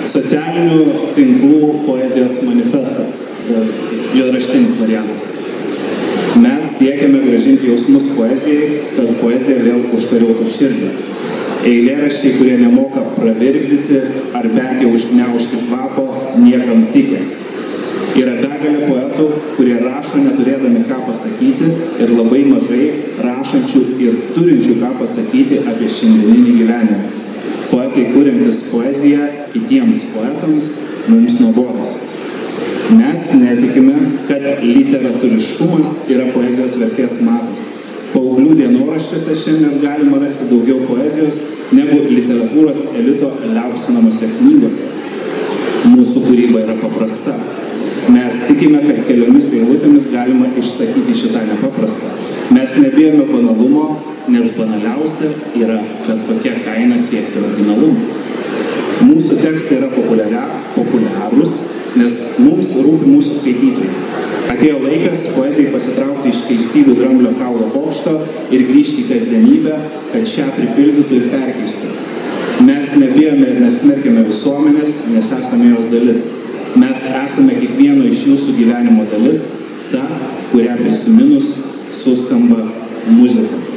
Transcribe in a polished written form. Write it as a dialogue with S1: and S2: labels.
S1: Socialinių tinklų poezijos manifestas, juodraštinis variantas. Mes siekiame grąžinti jausmus poezijai, kad poezija vėl užkariautų širdis. Eilėraščiai, kurie nemoka pravirkdyti ar bent jau užgniaužti kvapo, niekam tikę. Yra begalė poetų, kurie rašo neturėdami ką pasakyti ir labai mažai rašančių ir turinčių ką pasakyti apie šiandieninį gyvenimą. Poetai, kuriantis poeziją kitiems poetams, mums nuobodus. Mes netikime, kad literatūriškumas yra poezijos vertės matas. Paauglių dienoraščiuose šiandien galima rasti daugiau poezijos negu literatūros elito liaupsinamose knygose. Mūsų kūryba yra paprasta. Mes tikime, kad keliomis eilutėmis galima išsakyti šitą nepaprastą. Mes nebijome banalumo, nes banaliausia yra bet kokia kaina siekti originalumo. Mūsų tekstai yra populiarūs, nes mums rūpi mūsų skaitytojai. Atėjo laikas poezijai pasitraukti iš keistybių dramblio kaulo bokšto ir grįžti į kasdienybę, kad šią pripildytų ir perkeistų. Mes nebijome ir nesmerkiame visuomenės, nes esame jos dalis. Mes esame kiekvieno iš jūsų gyvenimo dalis, ta, kurią prisiminus suskamba muzika.